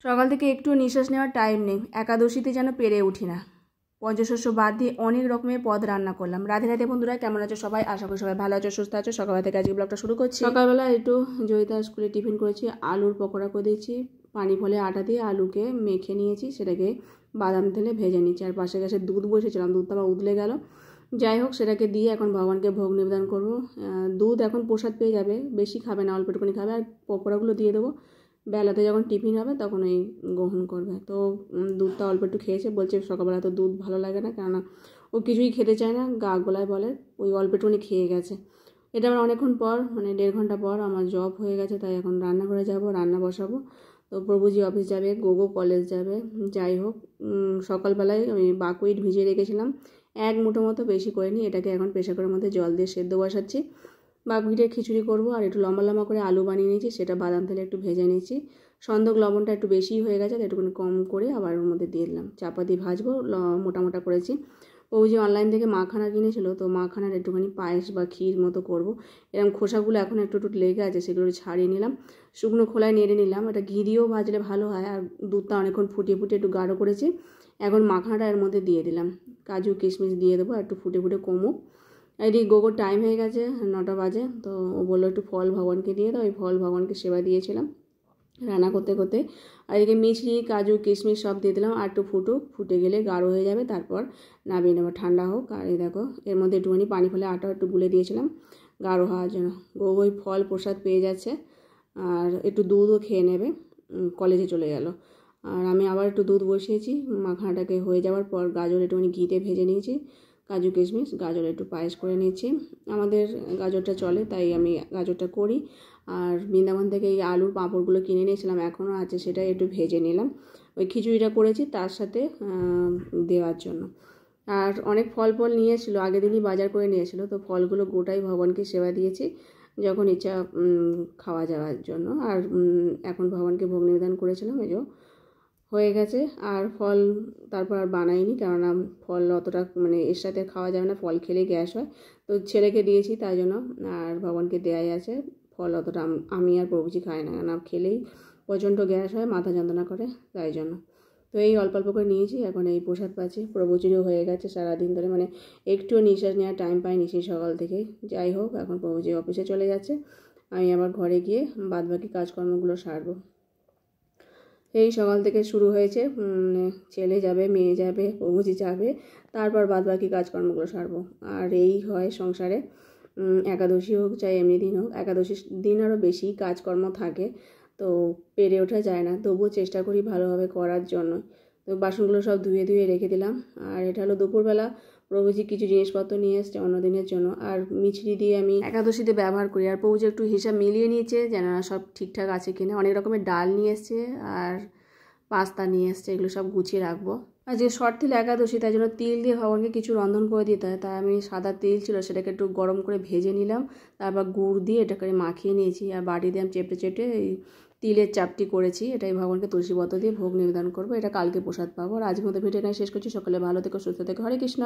সকাল থেকে একটু নিঃশ্বাস নেওয়ার টাইম নেই, একাদশীতে যেন পেরে উঠি না। পঞ্চশস্য বাদ দিয়ে অনেক রকমের পদ রান্না করলাম। রাধে রাধে বন্ধুরা, কেমন আছো সবাই? আশা করি সবাই ভালো আছো, সুস্থ আছো। সকালবেলা থেকে আজকে ব্লগটা শুরু করছি। সকালবেলা একটু জয়িতা স্কুলে টিফিন করেছি, আলুর পকোড়া করে দিয়েছি। পানি ফলে আটা দিয়ে আলুকে মেখে নিয়েছি, সেটাকে বাদাম তেলে ভেজে নিয়েছি। আর পাশে গাছে দুধ বসেছিলাম, দুধটা আবার উতলে গেল। যাই হোক, সেটাকে দিয়ে এখন ভগবানকে ভোগ নিবেদন করবো। দুধ এখন প্রসাদ পেয়ে যাবে, বেশি খাবে না, অল্প একটুখানি খাবে। আর পকোড়াগুলো দিয়ে দেবো, বেলাতে যখন টিফিন হবে তখন এই গ্রহণ করবে। তো দুধটা অল্প একটু খেয়েছে, বলছে সকালবেলা তো দুধ ভালো লাগে না, কেননা ও কিছুই খেতে চায় না, গা গোলায় বলে, ওই অল্প একটুখানি খেয়ে গেছে। এটা আমার অনেকক্ষণ পর, মানে 1.5 ঘন্টা পর আমার জব হয়ে গেছে, তাই এখন রান্নাঘরে যাব, রান্না বসাবো। তো প্রভুজি অফিস যাবে, গোগো কলেজ যাবে। যাই হোক, সকালবেলায় আমি বাকুইট ভিজিয়ে রেখেছিলাম, 1 মুঠো মতো, বেশি করিনি। এটাকে এখন প্রেসারের মধ্যে জল দিয়ে সেদ্ধ বসাচ্ছি। বাকুইটের খিচুড়ি করব। আর একটু লম্বা লম্বা করে আলু বানিয়ে নিয়েছি, সেটা বাদাম তেলে একটু ভেজে নিয়েছি। সন্দক লবণটা একটু বেশি হয়ে গেছে, একটুখানি কম করে আবার ওর মধ্যে দিয়ে দিলাম। চাপা দিয়ে ভাজবো, মোটা মোটা করেছি। ও যে অনলাইন থেকে মাখানা কিনেছিল, তো মাখানার একটুখানি পায়েস বা ক্ষীর মতো করব। এরকম খোসাগুলো এখন একটু একটু লেগে আছে, সেগুলো ছাড়িয়ে নিলাম, শুকনো খোলায় নেড়ে নিলাম। এটা ঘি দিয়েও ভাজলে ভালো হয়। আর দুধটা অনেকক্ষণ ফুটিয়ে ফুটিয়ে একটু গাঢ় করেছি। এখন মাখানাটা এর মধ্যে দিয়ে দিলাম, কাজু কিশমিশ দিয়ে দেবো, একটু ফুটে ফুটে কমুক। এদিকে গোগোর টাইম হয়ে গেছে, 9টা বাজে। তো ও বললো একটু ফল ভগবানকে দিয়ে দাও, ওই ফল ভগবানকে সেবা দিয়েছিলাম রান্না করতে করতে। আর এদিকে মিছরি, কাজু কিশমিশ সব দিয়ে দিলাম। আর একটু ফুটে গেলে গাঢ় হয়ে যাবে, তারপর নামিয়ে নেবো, ঠান্ডা হোক। আর এই দেখো, এর মধ্যে একটুখানি পানি ফেলে আটা একটু গুলে দিয়েছিলাম গাঢ় হওয়ার জন্য। গোগো ওই ফল প্রসাদ পেয়ে যাচ্ছে, আর একটু দুধও খেয়ে নেবে, কলেজে চলে গেল। আর আমি আবার একটু দুধ বসিয়েছি। মাখানাটাকে হয়ে যাওয়ার পর গাজর একটুখানি ঘিতে ভেজে নিয়েছি, কাজু কিশমিশ, গাজর একটু পায়েস করে নিয়েছি। আমাদের গাজরটা চলে, তাই আমি গাজরটা করি। আর বৃন্দাবন থেকে এই আলুর পাঁপড়গুলো কিনে নিয়েছিলাম, এখনও আছে, সেটা একটু ভেজে নিলাম। ওই খিচুড়িটা করেছি তার সাথে দেওয়ার জন্য। আর অনেক ফল নিয়েছিল, আগের দিনই বাজার করে নিয়েছিল, তো ফলগুলো গোটাই ভগবানকে সেবা দিয়েছি যখন ইচ্ছা খাওয়া যাওয়ার জন্য। আর এখন ভগবানকে ভোগ নিবেদন করেছিলাম, এই যে হয়ে গেছে। আর ফল তারপর আর বানাইনি, কেননা ফল অতটা মানে এর সাথে খাওয়া যাবে না, ফল খেলে গ্যাস হয়। তো ছেলেকে দিয়েছি তাই জন্য, আর ভগবানকে দেয়াই আছে। ফল অতটা আমি আর প্রভুজি খাই না, কেননা খেলেই প্রচণ্ড গ্যাস হয়, মাথা যন্ত্রণা করে, তাই জন্য। তো এই অল্প অল্প করে নিয়েছি, এখন এই প্রসাদ পাচ্ছি। প্রভুজিরও হয়ে গেছে সারাদিন ধরে, মানে একটুও নিঃশ্বাস নেওয়ার টাইম পাইনি সেই সকাল থেকে। যাই হোক, এখন প্রভুজি অফিসে চলে যাচ্ছে, আমি আবার ঘরে গিয়ে বাদবাকি কাজকর্মগুলো সারবো। এই সকাল থেকে শুরু হয়েছে, ছেলে যাবে, মেয়ে যাবে, প্রভুজি যাবে, তারপর বাদবাকি কাজকর্মগুলো সারবো। আর এই হয় সংসারে, একাদশী হোক চাই এমনি দিন হোক, একাদশীর দিন আরও বেশি কাজকর্ম থাকে, তো পেরে ওঠা যায় না। তবুও চেষ্টা করি ভালোভাবে করার জন্য। তো বাসনগুলো সব ধুয়ে ধুয়ে রেখে দিলাম। আর এটা হলো দুপুরবেলা, প্রভুজি কিছু জিনিসপত্র নিয়ে এসছে অন্যদিনের জন্য। আর মিছরি দিয়ে আমি একাদশীতে ব্যবহার করি। আর প্রভুজি একটু হিসাব মিলিয়ে নিয়েছে যেন সব ঠিকঠাক আছে কিনা। অনেক রকমের ডাল নিয়ে এসছে আর পাস্তা নিয়ে এসছে, এগুলো সব গুছিয়ে রাখবো। আর যে শর্ট তিল একাদশী, তাই জন্য তিল দিয়ে ভগবানকে কিছু রন্ধন করে দিতে হয়। তাই আমি সাদা তিল ছিল, সেটাকে একটু গরম করে ভেজে নিলাম, তারপর গুড় দিয়ে এটাকে মাখিয়ে নিয়েছি। আর বাটি দিয়ে আমি চেপে চেপে এই তিলের চাপটি করেছি, এটাই ভগবানকে তুলসী পত্র দিয়ে ভোগ নিবেদন করবো। এটা কালকে প্রসাদ পাবো। আর আজকের মতো ভিডিও এখানে শেষ করছি। সকালে ভালো থেকো, সুস্থ থেকো, হরে কৃষ্ণ।